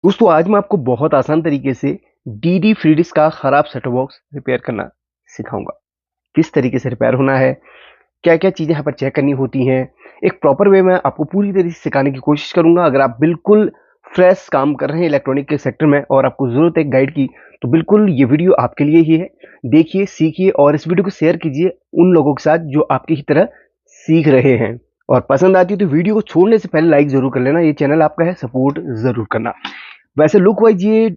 दोस्तों आज मैं आपको बहुत आसान तरीके से डीडी फ्री डिस्क का खराब सेटअप बॉक्स रिपेयर करना सिखाऊंगा। किस तरीके से रिपेयर होना है, क्या क्या चीज़ें यहाँ पर चेक करनी होती हैं, एक प्रॉपर वे में आपको पूरी तरीके से सिखाने की कोशिश करूंगा। अगर आप बिल्कुल फ्रेश काम कर रहे हैं इलेक्ट्रॉनिक के सेक्टर में और आपको ज़रूरत है एक गाइड की, तो बिल्कुल ये वीडियो आपके लिए ही है। देखिए, सीखिए और इस वीडियो को शेयर कीजिए उन लोगों के साथ जो आपकी ही तरह सीख रहे हैं। और पसंद आती है तो वीडियो को छोड़ने से पहले लाइक ज़रूर कर लेना। ये चैनल आपका है, सपोर्ट ज़रूर करना। वैसे लुक वाइज ये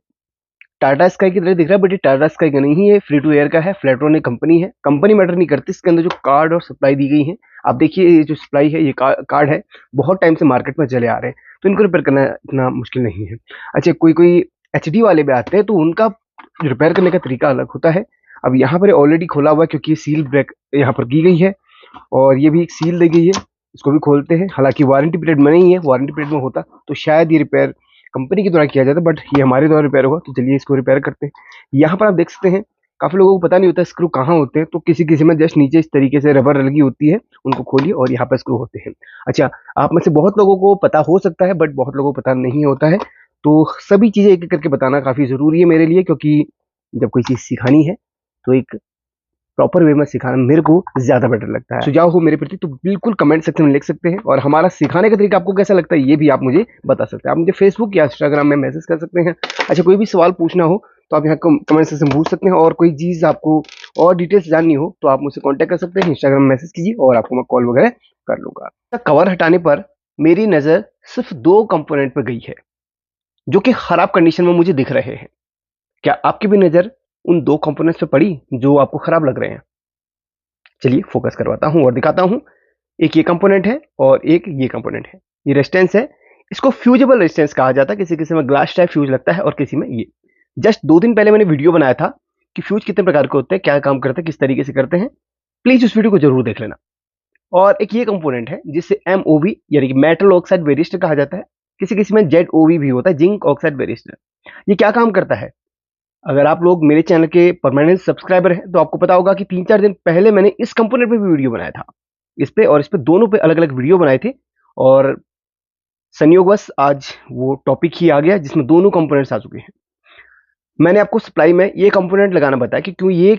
टाटा स्काई की तरह दिख रहा है, बट ये टाटा स्काई का नहीं है, फ्री टू एयर का है। फ्लैटरॉन एक कंपनी है, कंपनी मैटर नहीं करती, इसके अंदर जो कार्ड और सप्लाई दी गई है। आप देखिए, ये जो सप्लाई है, ये कार्ड है, बहुत टाइम से मार्केट में चले आ रहे हैं, तो इनको रिपेयर करना इतना मुश्किल नहीं है। अच्छा, कोई कोई एचडी वाले भी आते हैं, तो उनका रिपेयर करने का तरीका अलग होता है। अब यहाँ पर ऑलरेडी खोला हुआ है, क्योंकि सील ब्रेक यहाँ पर की गई है और ये भी एक सील दी गई है। इसको भी खोलते हैं, हालांकि वारंटी पीरियड में नहीं है, वारंटी पीरियड में होता तो शायद ये रिपेयर कंपनी के द्वारा किया जाता, बट ये हमारे द्वारा रिपेयर होगा, तो चलिए इसको रिपेयर करते हैं। यहाँ पर आप देख सकते हैं, काफी लोगों को पता नहीं होता स्क्रू कहाँ होते हैं, तो किसी किसी में जस्ट नीचे इस तरीके से रबर लगी होती है, उनको खोलिए और यहाँ पर स्क्रू होते हैं। अच्छा, आप में से बहुत लोगों को पता हो सकता है, बट बहुत लोगों को पता नहीं होता है, तो सभी चीजें एक एक करके बताना काफी जरूरी है मेरे लिए, क्योंकि जब कोई चीज सिखानी है तो एक प्रॉपर वे में सिखाना मेरे को ज्यादा बेटर लगता है। सुझाव हो मेरे प्रति तो बिल्कुल कमेंट सेक्शन में लिख सकते हैं, और हमारा सिखाने का तरीका आपको कैसा लगता है ये भी आप मुझे बता सकते हैं। आप मुझे फेसबुक या इंस्टाग्राम में मैसेज कर सकते हैं। अच्छा, कोई भी सवाल पूछना हो तो आप यहाँ कमेंट सेक्शन में पूछ सकते हैं, और कोई चीज़ आपको और डिटेल्स जाननी हो तो आप मुझसे कॉन्टैक्ट कर सकते हैं, इंस्टाग्राम में मैसेज कीजिए और आपको मैं कॉल वगैरह कर लूँगा। कवर हटाने पर मेरी नज़र सिर्फ 2 कंपोनेंट पर गई है जो कि खराब कंडीशन में मुझे दिख रहे हैं। क्या आपकी भी नज़र उन 2 कंपोनेंट्स पे पड़ी जो आपको खराब लग रहे हैं? चलिए फोकस करवाता हूं और दिखाता हूं। एक ये कंपोनेंट है और एक ये कंपोनेंट है। ये रेजिस्टेंस है, इसको फ्यूजेबल रेजिस्टेंस कहा जाता है। किसी किसी में ग्लास टाइप फ्यूज लगता है और किसी में ये। जस्ट 2 दिन पहले मैंने वीडियो बनाया था कि फ्यूज कितने प्रकार के होते हैं, क्या काम करते हैं, किस तरीके से करते हैं। प्लीज उस वीडियो को जरूर देख लेना। और एक ये कंपोनेंट है जिसे MOV यानी कि मेटल ऑक्साइड वेरिएस्टर कहा जाता है। किसी किसी में ZOV भी होता है, जिंक ऑक्साइड वेरिएस्टर। ये क्या काम करता है? अगर आप लोग मेरे चैनल के परमानेंट सब्सक्राइबर हैं तो आपको पता होगा कि 3-4 दिन पहले मैंने इस कंपोनेंट पे भी वीडियो बनाया था। इस पे और इस पे दोनों पे अलग-अलग वीडियो बनाए थे, और संयोगवश आज वो टॉपिक ही आ गया जिसमें दोनों कंपोनेंट्स आ चुके हैं। मैंने आपको सप्लाई में ये कंपोनेंट लगाना बताया कि क्यों ये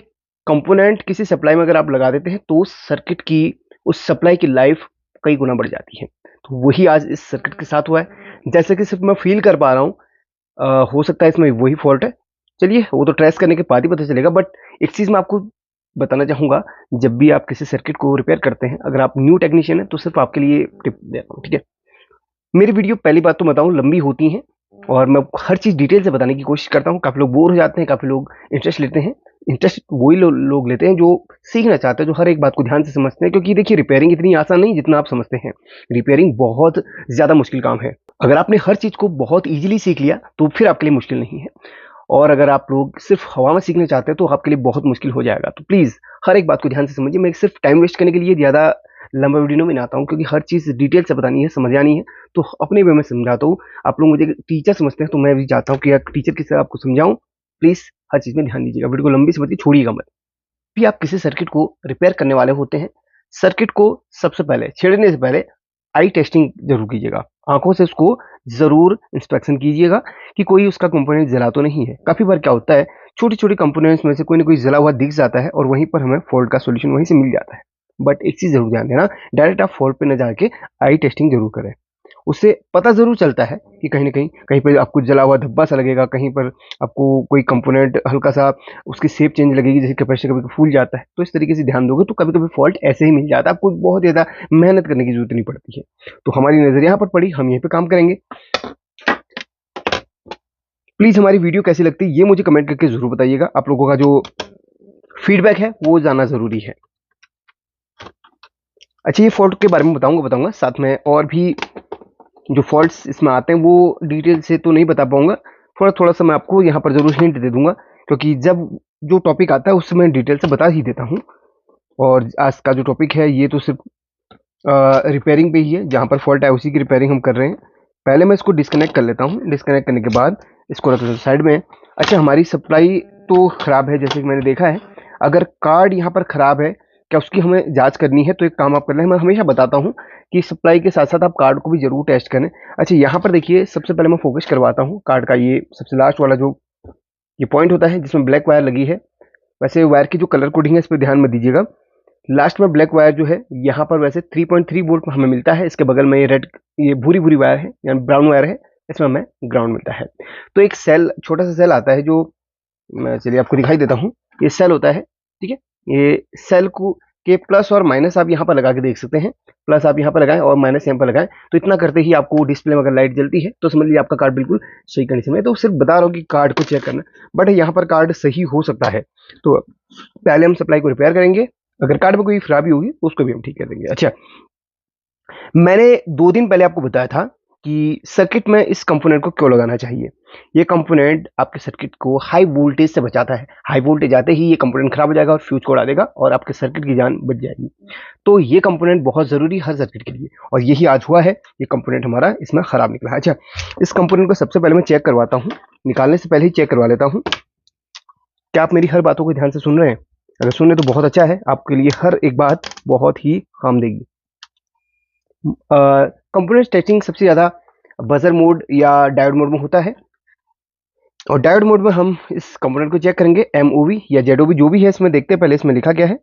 कंपोनेंट किसी सप्लाई में अगर आप लगा देते हैं तो उस सर्किट की, उस सप्लाई की लाइफ कई गुना बढ़ जाती है। तो वही आज इस सर्किट के साथ हुआ है। जैसे कि सिर्फ मैं फील कर पा रहा हूँ, हो सकता है इसमें वही फॉल्ट है। चलिए वो तो ट्रेस करने के बाद ही पता चलेगा, बट एक चीज़ मैं आपको बताना चाहूँगा। जब भी आप किसी सर्किट को रिपेयर करते हैं, अगर आप न्यू टेक्नीशियन हैं तो सिर्फ आपके लिए टिप दे रहा हूँ, ठीक है? मेरी वीडियो पहली बात तो बताऊँ लंबी होती हैं, और मैं हर चीज़ डिटेल से बताने की कोशिश करता हूँ। काफ़ी लोग बोर हो जाते हैं, काफ़ी लोग इंटरेस्ट लेते हैं। इंटरेस्ट वही लोग लेते हैं जो सीखना चाहते हैं, जो हर एक बात को ध्यान से समझते हैं, क्योंकि देखिए रिपेयरिंग इतनी आसान नहीं जितना आप समझते हैं। रिपेयरिंग बहुत ज़्यादा मुश्किल काम है। अगर आपने हर चीज़ को बहुत ईजिली सीख लिया तो फिर आपके लिए मुश्किल नहीं है, और अगर आप लोग सिर्फ हवा में सीखना चाहते हैं तो आपके लिए बहुत मुश्किल हो जाएगा। तो प्लीज़ हर एक बात को ध्यान से समझिए। मैं सिर्फ टाइम वेस्ट करने के लिए ज़्यादा लंबा वीडियो में आता हूँ, क्योंकि हर चीज़ डिटेल से बतानी है, समझ आनी है, तो अपने वे में समझाता हूँ। आप लोग मुझे टीचर समझते हैं, तो मैं भी चाहता हूँ कि एक टीचर की तरह आपको समझाऊँ। प्लीज़ हर चीज़ में ध्यान दीजिएगा, वीडियो को लंबी से मत छोड़िएगा मत। भी आप किसी सर्किट को रिपेयर करने वाले होते हैं, सर्किट को सबसे पहले छेड़ने से पहले आई टेस्टिंग जरूर कीजिएगा। आंखों से उसको जरूर इंस्पेक्शन कीजिएगा कि कोई उसका कंपोनेंट जला तो नहीं है। काफी बार क्या होता है, छोटी छोटी कंपोनेंट्स में से कोई ना कोई जला हुआ दिख जाता है और वहीं पर हमें फॉल्ट का सोल्यूशन वहीं से मिल जाता है। बट एक चीज जरूर ध्यान देना, डायरेक्ट आप फॉल्ट पे न जाके आई टेस्टिंग जरूर करें। उससे पता ज़रूर चलता है कि कहीं न कहीं, कहीं पे आपको जला हुआ धब्बा सा लगेगा, कहीं पर आपको कोई कंपोनेंट हल्का-सा उसकी शेप चेंज लगेगी, जैसे कैपेसिटर कभी फूल जाता है। तो इस तरीके से ध्यान दोगे तो कभी-कभी फॉल्ट ऐसे ही मिल जाता है, आपको बहुत ज़्यादा मेहनत करने की ज़रूरत नहीं पड़ती है। तो हमारी नज़र यहाँ पर पड़ी, हम यहीं पे काम करेंगे। प्लीज़ हमारी वीडियो कैसी लगती है ये मुझे कमेंट करके ज़रूर बताइएगा। आप लोगों का जो फीडबैक है वो जानना ज़रूरी है। अच्छा, ये फॉल्ट के बारे में बताऊँगा, साथ में और भी जो फॉल्ट्स इसमें आते हैं वो डिटेल से तो नहीं बता पाऊंगा। थोड़ा सा मैं आपको यहाँ पर जरूर हिंट दे दूंगा, क्योंकि जब जो टॉपिक आता है उससे मैं डिटेल से बता ही देता हूँ। और आज का जो टॉपिक है ये तो सिर्फ रिपेयरिंग पे ही है, जहाँ पर फॉल्ट है उसी की रिपेयरिंग हम कर रहे हैं। पहले मैं इसको डिस्कनेक्ट कर लेता हूँ। डिस्कनेक्ट करने के बाद इसको रख लेता हूँ साइड में। अच्छा, हमारी सप्लाई तो खराब है जैसे कि मैंने देखा है। अगर कार्ड यहाँ पर खराब है क्या उसकी हमें जांच करनी है, तो एक काम आप कर लें, मैं हमेशा बताता हूँ कि सप्लाई के साथ साथ आप कार्ड को भी जरूर टेस्ट करें। अच्छा, यहाँ पर देखिए सबसे पहले मैं फोकस करवाता हूँ कार्ड का, ये सबसे लास्ट वाला जो ये पॉइंट होता है जिसमें ब्लैक वायर लगी है। वैसे वायर की जो कलर कोडिंग है इस पर ध्यान में दीजिएगा। लास्ट में ब्लैक वायर जो है यहाँ पर वैसे 3.3 वोल्ट हमें मिलता है। इसके बगल में ये रेड, ये भूरी भूरी वायर है यानी ब्राउन वायर है, इसमें हमें ग्राउंड मिलता है। तो एक सेल, छोटा सा सेल आता है जो मैं चलिए आपको दिखाई देता हूँ। ये सेल होता है, ठीक है। ये सेल को के प्लस और माइनस आप यहाँ पर लगा के देख सकते हैं। प्लस आप यहाँ पर लगाएं और माइनस यहाँ पर लगाएं, तो इतना करते ही आपको डिस्प्ले में अगर लाइट जलती है तो समझ लीजिए आपका कार्ड बिल्कुल सही कंडीशन में है। तो सिर्फ बता रहा हूँ कि कार्ड को चेक करना, बट यहाँ पर कार्ड सही हो सकता है। तो पहले हम सप्लाई को रिपेयर करेंगे, अगर कार्ड में कोई खराबी होगी तो उसको भी हम ठीक कर देंगे। अच्छा, मैंने 2 दिन पहले आपको बताया था कि सर्किट में इस कंपोनेंट को क्यों लगाना चाहिए। ये कंपोनेंट आपके सर्किट को हाई वोल्टेज से बचाता है। हाई वोल्टेज आते ही ये कंपोनेंट खराब हो जाएगा और फ्यूज को उड़ा देगा और आपके सर्किट की जान बच जाएगी। तो ये कंपोनेंट बहुत जरूरी है हर सर्किट के लिए, और यही आज हुआ है, ये कंपोनेंट हमारा इसमें खराब निकला है। अच्छा, इस कंपोनेंट को सबसे पहले मैं चेक करवाता हूँ, निकालने से पहले ही चेक करवा लेता हूँ। क्या आप मेरी हर बातों को ध्यान से सुन रहे हैं? अगर सुन रहे तो बहुत अच्छा है, आपके लिए हर एक बात बहुत ही काम देगी। कंपोनेंट टेस्टिंग सबसे ज़्यादा बजर मोड या डायोड मोड में होता है, और डायोड मोड में हम इस कंपोनेंट को चेक करेंगे। एमओवी या जेडओवी जो भी है इसमें देखते हैं, पहले इसमें लिखा क्या है।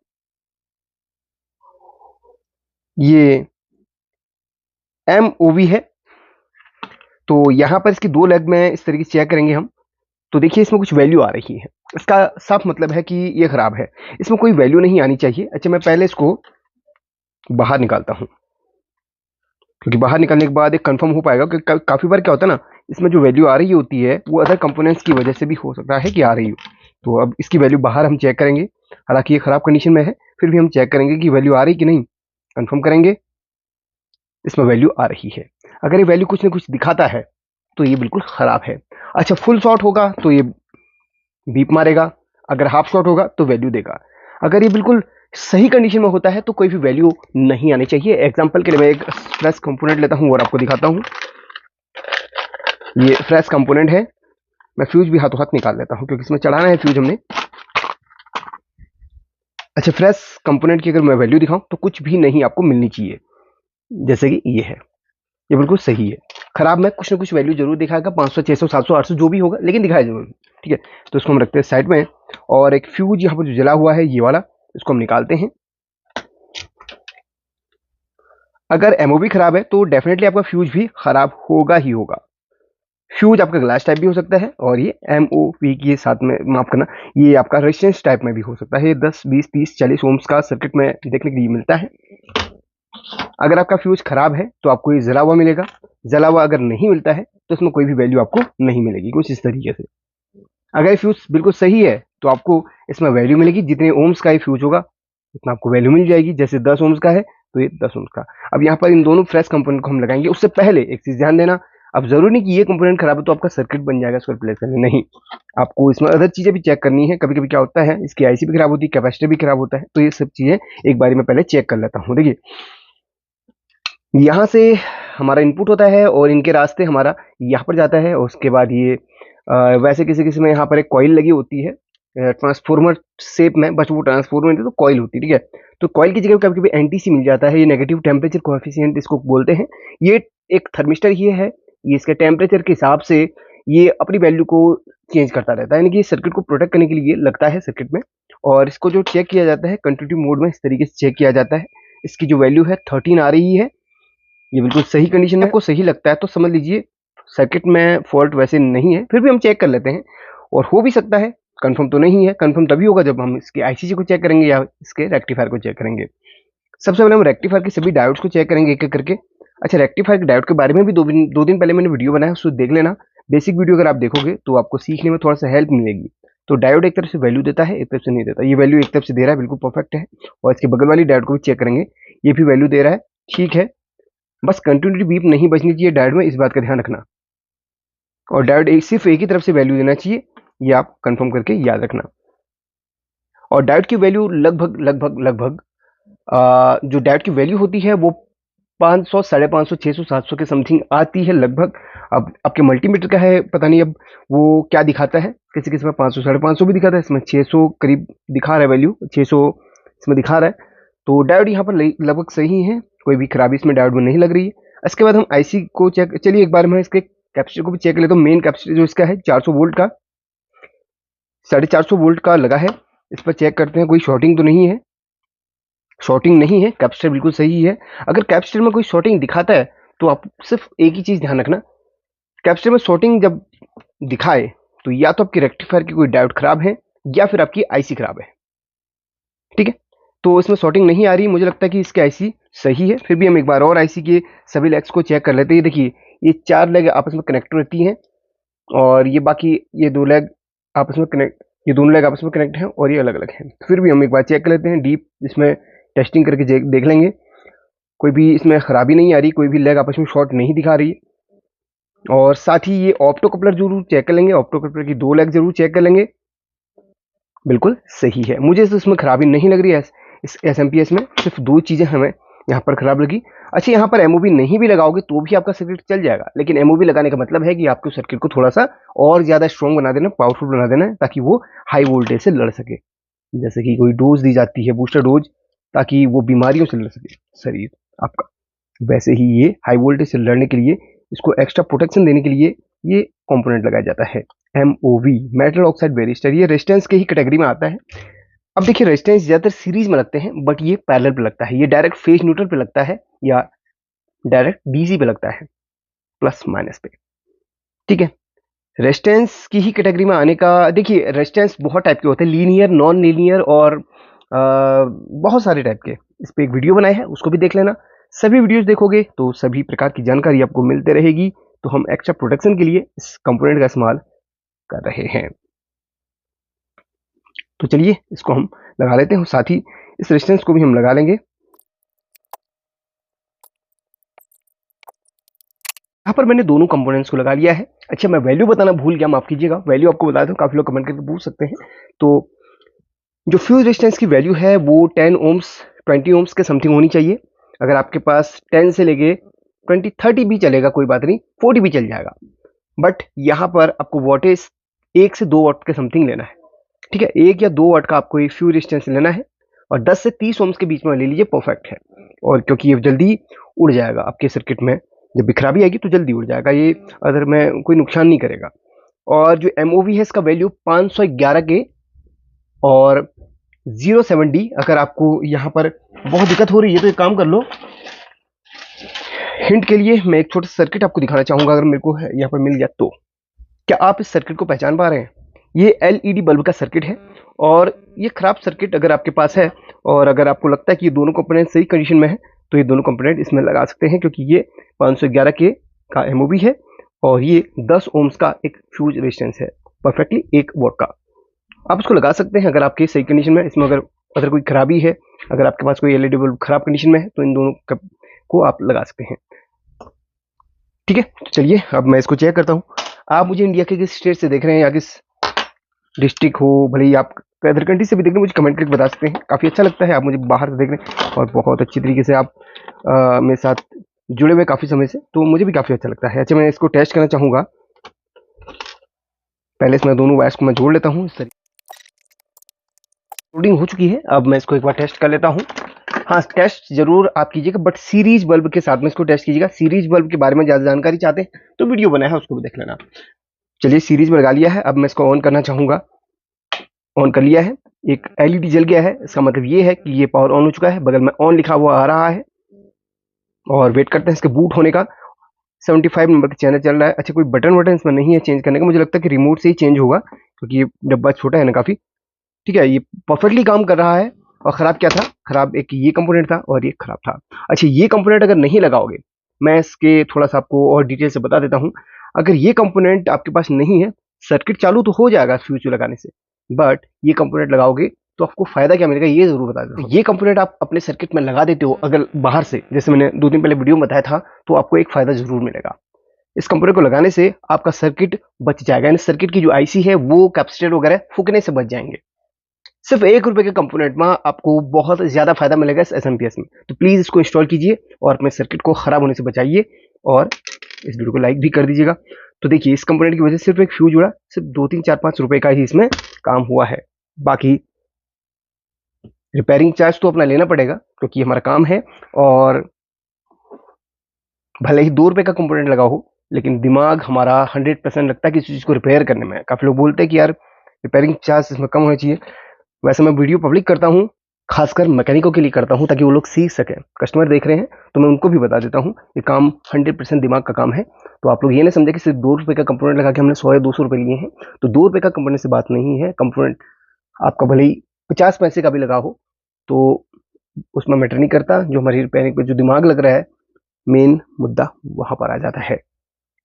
ये एमओवी है, तो यहाँ पर इसकी 2 लेग में इस तरीके से चेक करेंगे हम। तो देखिए इसमें कुछ वैल्यू आ रही है, इसका साफ मतलब है कि ये खराब है, इसमें कोई वैल्यू नहीं आनी चाहिए। अच्छा, मैं पहले इसको बाहर निकालता हूँ, क्योंकि बाहर निकालने के बाद एक कंफर्म हो पाएगा। क्योंकि काफ़ी बार क्या होता है ना, इसमें जो वैल्यू आ रही होती है वो अदर कंपोनेंट्स की वजह से भी हो सकता है कि आ रही हो। तो अब इसकी वैल्यू बाहर हम चेक करेंगे, हालांकि ये खराब कंडीशन में है, फिर भी हम चेक करेंगे कि वैल्यू आ रही कि नहीं, कंफर्म करेंगे। इसमें वैल्यू आ रही है। अगर ये वैल्यू कुछ ना कुछ दिखाता है तो ये बिल्कुल खराब है। अच्छा, फुल शॉट होगा तो ये बीप मारेगा, अगर हाफ शॉट होगा तो वैल्यू देगा। अगर ये बिल्कुल सही कंडीशन में होता है तो कोई भी वैल्यू नहीं आनी चाहिए। एग्जांपल के लिए मैं एक फ्रेश कंपोनेंट लेता हूं और आपको दिखाता हूं। ये फ्रेश कंपोनेंट है, मैं फ्यूज भी हाथों हाथ निकाल लेता हूं क्योंकि इसमें चढ़ाना है फ्यूज हमने। अच्छा, फ्रेश कंपोनेंट की अगर मैं वैल्यू दिखाऊं तो कुछ भी नहीं आपको मिलनी चाहिए, जैसे कि ये है, ये बिल्कुल सही है। खराब में कुछ ना कुछ वैल्यू जरूर दिखाएगा, 500 600 700 800 जो भी होगा, लेकिन दिखाया जरूर, ठीक है। तो इसको हम रखते हैं साइड में, और एक फ्यूज यहाँ पर जो जला हुआ है ये वाला, इसको हम निकालते हैं। अगर एमओबी खराब है तो डेफिनेटली आपका फ्यूज भी खराब होगा ही होगा। फ्यूज आपका ग्लास टाइप भी हो सकता है, और ये एमओवी के साथ में, माफ करना, ये आपका रेजिस्टेंस टाइप में भी हो सकता है। ये 10 20 30 40 ओम्स का सर्किट में देखने के लिए मिलता है। अगर आपका फ्यूज खराब है तो आपको ये जला हुआ मिलेगा। जला हुआ अगर नहीं मिलता है तो इसमें कोई भी वैल्यू आपको नहीं मिलेगी, कुछ इस तरीके से। अगर फ्यूज बिल्कुल सही है तो आपको इसमें वैल्यू मिलेगी, जितने ओम्स का ये फ्यूज होगा उतना आपको वैल्यू मिल जाएगी। जैसे 10 ओम्स का है तो ये 10 ओम्स का। अब यहाँ पर इन दोनों फ्रेश कंपोनेंट को हम लगाएंगे। उससे पहले एक चीज ध्यान देना, अब जरूरी नहीं कि ये कंपोनेंट खराब है तो आपका सर्किट बन जाएगा इसको रिप्लेस करने, नहीं। आपको इसमें अदर चीजें भी चेक करनी है। कभी कभी क्या होता है, इसकी आईसी भी खराब होती है, कैपेसिटर भी खराब होता है, तो ये सब चीजें एक बारी में पहले चेक कर लेता हूँ। देखिए यहाँ से हमारा इनपुट होता है और इनके रास्ते हमारा यहाँ पर जाता है, और उसके बाद ये वैसे किसी किसी में यहाँ पर एक कॉइल लगी होती है ट्रांसफॉर्मर शेप में, बस वो ट्रांसफॉर्मर नहीं तो कॉइल होती है, ठीक है। तो कॉइल की जगह कभी कभी एनटीसी मिल जाता है, ये नेगेटिव टेम्परेचर कोएफिशिएंट इसको बोलते हैं। ये एक थर्मिस्टर ही है, ये इसके टेम्परेचर के हिसाब से ये अपनी वैल्यू को चेंज करता रहता है, यानी कि सर्किट को प्रोटेक्ट करने के लिए लगता है सर्किट में। और इसको जो चेक किया जाता है कंटिन्यूटी मोड में, इस तरीके से चेक किया जाता है। इसकी जो वैल्यू है 13 आ रही है, ये बिल्कुल सही कंडीशन में आपको सही लगता है तो समझ लीजिए सर्किट में फॉल्ट वैसे नहीं है। फिर भी हम चेक कर लेते हैं, और हो भी सकता है, कंफर्म तो नहीं है। कंफर्म तभी होगा जब हम इसके आईसीसी को चेक करेंगे या इसके रेक्टिफायर को चेक करेंगे। सबसे पहले हम रेक्टिफायर के सभी डायोड्स को चेक करेंगे एक एक करके। अच्छा, रेक्टिफायर के डायोड के बारे में भी 2 दिन पहले मैंने वीडियो बनाया, उसको देख लेना। बेसिक वीडियो अगर आप देखोगे तो आपको सीखने में थोड़ा सा हेल्प मिलेगी। तो डायोड एक तरफ से वैल्यू देता है, एक तरफ से नहीं देता। ये वैल्यू एक तरफ से दे रहा है, बिल्कुल परफेक्ट है। और इसके बगल वाली डायोड को भी चेक करेंगे, ये भी वैल्यू दे रहा है, ठीक है। बस कंटिन्यूटी बीप नहीं बजनी चाहिए डायोड में, इस बात का ध्यान रखना। और डायोड सिर्फ एक ही तरफ से वैल्यू देना चाहिए, ये आप कंफर्म करके याद रखना। और डायोड की वैल्यू लगभग लगभग लगभग जो डायोड की वैल्यू होती है वो 500 550 600 700 के समथिंग आती है लगभग। अब आपके मल्टीमीटर का है, पता नहीं अब वो क्या दिखाता है, किसी में 500 550 भी दिखाता है, इसमें 600 करीब दिखा रहा है वैल्यू, 600 इसमें दिखा रहा है। तो डायोड यहाँ पर लगभग सही है, कोई भी खराबी इसमें डायोड में नहीं लग रही है। इसके बाद हम आईसी को चेक, चलिए एक बार मैं इसके कैपेसिटर को भी चेक कर लेता हूँ। मेन कैपेसिटर जो इसका है 400 वोल्ट का, 450 वोल्ट का लगा है। इस पर चेक करते हैं कोई शॉर्टिंग तो नहीं है। शॉर्टिंग नहीं है, कैपेसिटर बिल्कुल सही है। अगर कैपेसिटर में कोई शॉर्टिंग दिखाता है तो आप सिर्फ एक ही चीज ध्यान रखना, कैपेसिटर में शॉर्टिंग जब दिखाए तो या तो आपकी रेक्टिफायर की कोई डायोड खराब है या फिर आपकी आईसी खराब है। ठीक है, तो इसमें शॉर्टिंग नहीं आ रही, मुझे लगता है कि इसकी आईसी सही है। फिर भी हम एक बार और आईसी के सभी लेग्स को चेक कर लेते हैं। देखिए ये 4 लेग आपस में कनेक्ट रहती हैं और ये बाकी ये 2 लेग आपस में कनेक्ट, ये दोनों लेग आपस में कनेक्ट हैं और ये अलग अलग हैं। फिर भी हम एक बार चेक कर लेते हैं डीप, इसमें टेस्टिंग करके देख लेंगे। कोई भी इसमें खराबी नहीं आ रही, कोई भी लेग आपस में शॉर्ट नहीं दिखा रही। और साथ ही ये ऑप्टो कपलर जरूर चेक कर लेंगे, ऑप्टो कपलर की 2 लेग जरूर चेक कर लेंगे, बिल्कुल सही है। मुझे इसमें खराबी नहीं लग रही है। इस एसएमपीएस में सिर्फ 2 चीजें हमें यहाँ पर खराब लगी। अच्छा, यहाँ पर एमओबी नहीं भी लगाओगे तो भी आपका सर्किट चल जाएगा, लेकिन एमओबी लगाने का मतलब है कि आपको सर्किट को थोड़ा सा और ज्यादा स्ट्रॉन्ग बना देना, पावरफुल बना देना है, ताकि वो हाई वोल्टेज से लड़ सके। जैसे कि कोई डोज दी जाती है, बूस्टर डोज, ताकि वो बीमारियों से लड़ सके शरीर आपका, वैसे ही ये हाई वोल्टेज से लड़ने के लिए, इसको एक्स्ट्रा प्रोटेक्शन देने के लिए ये कंपोनेंट लगाया जाता है। एमओवी, मेटल ऑक्साइड बैरिस्टर, ये रेजिस्टेंस के ही कैटेगरी में आता है। अब देखिए रेजिस्टेंस ज्यादातर सीरीज में लगते हैं, बट ये पैरेलल पे लगता है। ये डायरेक्ट फेज न्यूट्रल पे लगता है या डायरेक्ट डीसी पे लगता है, प्लस माइनस पे। ठीक है, रेजिस्टेंस की ही कैटेगरी में आने का, देखिए रेजिस्टेंस बहुत टाइप के होते हैं, लीनियर, नॉन लीनियर और बहुत सारे टाइप के। इस पे एक वीडियो बनाया है, उसको भी देख लेना। सभी वीडियोस देखोगे तो सभी प्रकार की जानकारी आपको मिलते रहेगी। तो हम एक्स्ट्रा प्रोटेक्शन के लिए इस कंपोनेंट का इस्तेमाल कर रहे हैं। तो चलिए इसको हम लगा लेते हैं, साथ ही इस रेजिस्टेंस को भी हम लगा लेंगे। यहाँ पर मैंने दोनों कंपोनेंट्स को लगा लिया है। अच्छा, मैं वैल्यू बताना भूल गया, माफ कीजिएगा। वैल्यू आपको बता दूं, काफी लोग कमेंट करके पूछ सकते हैं। तो जो फ्यूज रेजिस्टेंस की वैल्यू है वो 10 ओम्स 20 ओम्स के समथिंग होनी चाहिए। अगर आपके पास 10 से लेके 20 30 भी चलेगा, कोई बात नहीं, 40 भी चल जाएगा। बट यहाँ पर आपको वोल्टेज 1 से 2 वाट के समथिंग लेना है। ठीक है, 1 या 2 वाट का आपको एक फ्यूज रेजिस्टेंस लेना है और 10 से 30 ओम्स के बीच में ले लीजिए, परफेक्ट है। और क्योंकि ये जल्दी उड़ जाएगा आपके सर्किट में, जब भी खराबी आएगी तो जल्दी उड़ जाएगा ये, अगर मैं कोई नुकसान नहीं करेगा। और जो एमओवी है इसका वैल्यू 511 के और 07D। अगर आपको यहाँ पर बहुत दिक्कत हो रही है तो एक काम कर लो, हिंट के लिए मैं एक छोटा सा सर्किट आपको दिखाना चाहूंगा, अगर मेरे को यहाँ पर मिल गया तो। क्या आप इस सर्किट को पहचान पा रहे हैं? ये एलईडी बल्ब का सर्किट है और ये खराब सर्किट अगर आपके पास है और अगर आपको लगता है कि ये दोनों कंपोनेंट सही कंडीशन में है तो ये दोनों कंपोनेंट इसमें लगा सकते हैं, क्योंकि ये 511 के का एमओबी है और ये 10 ओम्स का एक फ्यूज रेजिस्टेंस है, परफेक्टली 1 वोल्ट का। आप इसको लगा सकते हैं अगर आपके सही कंडीशन में। इसमें अगर कोई खराबी है, अगर आपके पास कोई एलईडी बल्ब खराब कंडीशन में है तो इन दोनों को आप लगा सकते हैं। ठीक है, तो चलिए अब मैं इसको चेक करता हूँ। आप मुझे इंडिया के किस स्टेट से देख रहे हैं या किस डिस्ट्रिक्ट हो, भले ही आप अदर कंट्री से भी देख रहे हैं, मुझे कमेंट करके बता सकते हैं। काफ़ी अच्छा लगता है आप मुझे बाहर से देख रहे हैं और बहुत अच्छी तरीके से आप मेरे साथ जुड़े हुए काफ़ी समय से, तो मुझे भी काफ़ी अच्छा लगता है। अच्छा, मैं इसको टेस्ट करना चाहूँगा। पहले इसमें दोनों वायर्स को मैं जोड़ लेता हूँ। इस तरीके लोडिंग हो चुकी है, अब मैं इसको एक बार टेस्ट कर लेता हूँ। हाँ, टेस्ट जरूर आप कीजिएगा, बट सीरीज बल्ब के साथ में इसको टेस्ट कीजिएगा। सीरीज बल्ब के बारे में ज़्यादा जानकारी चाहते हैं तो वीडियो बनाया है, उसको भी देख लेना। चलिए, सीरीज में लगा लिया है, अब मैं इसको ऑन करना चाहूँगा। ऑन कर लिया है, एक एलईडी जल गया है, इसका मतलब ये है कि ये पावर ऑन हो चुका है। बगल में ऑन लिखा हुआ आ रहा है और वेट करते हैं इसके बूट होने का। 75 नंबर का चैनल चल रहा है। अच्छा, कोई बटन इसमें नहीं है चेंज करने का, मुझे लगता है कि रिमोट से ही चेंज होगा, क्योंकि ये डब्बा छोटा है ना काफ़ी। ठीक है, ये परफेक्टली काम कर रहा है। और ख़राब क्या था? ख़राब एक ये कंपोनेंट था और ये ख़राब था। अच्छा, ये कंपोनेंट अगर नहीं लगाओगे, मैं इसके थोड़ा सा आपको और डिटेल से बता देता हूँ। अगर ये कंपोनेंट आपके पास नहीं है, सर्किट चालू तो हो जाएगा फ्यूज लगाने से, बट ये कंपोनेंट लगाओगे तो आपको फायदा क्या मिलेगा ये जरूर बता देता हूं। ये कंपोनेंट आप अपने सर्किट में लगा देते हो अगर बाहर से, जैसे मैंने 2 दिन पहले वीडियो में बताया था, तो आपको एक फायदा जरूर मिलेगा। इस कंपोनेंट को लगाने से आपका सर्किट बच जाएगा, यानी सर्किट की जो आईसी है वो कैपेसिटर वगैरह फूकने से बच जाएंगे। सिर्फ 1 रुपए के कंपोनेंट में आपको बहुत ज्यादा फायदा मिलेगा इस एसएमपीएस में। तो प्लीज इसको इंस्टॉल कीजिए और अपने सर्किट को खराब होने से बचाइए, और इस वीडियो को लाइक भी कर दीजिएगा। तो देखिए, इस कंपोनेंट की वजह से सिर्फ एक फ्यूज जुड़ा, सिर्फ 2 3 4 5 रुपए का ही इसमें काम हुआ है। बाकी रिपेयरिंग चार्ज तो अपना लेना पड़ेगा, क्योंकि हमारा काम है। और भले ही 2 रुपए का कंपोनेंट लगा हो, लेकिन दिमाग हमारा 100% लगता है कि इस चीज़ को रिपेयर करने में। काफ़ी लोग बोलते हैं कि यार रिपेयरिंग चार्ज इसमें कम होना चाहिए। वैसे मैं वीडियो पब्लिक करता हूँ, खासकर मैकेनिकों के लिए करता हूँ, ताकि वो लोग सीख सकें। कस्टमर देख रहे हैं तो मैं उनको भी बता देता हूँ, ये काम 100% दिमाग का काम है। तो आप लोग ये ना समझे कि सिर्फ 2 रुपए का कंपोनेंट लगा के हमने 100 या 200 रुपए लिए हैं। तो 2 रुपए का कंपोनेंट से बात नहीं है। कंपोनेंट आपका भले ही 50 पैसे का भी लगा हो, तो उसमें मैटर नहीं करता। जो हमारी रिपेयरिंग पे जो दिमाग लग रहा है, मेन मुद्दा वहाँ पर आ जाता है।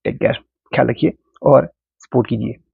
टेक केयर, ख्याल रखिए और सपोर्ट कीजिए।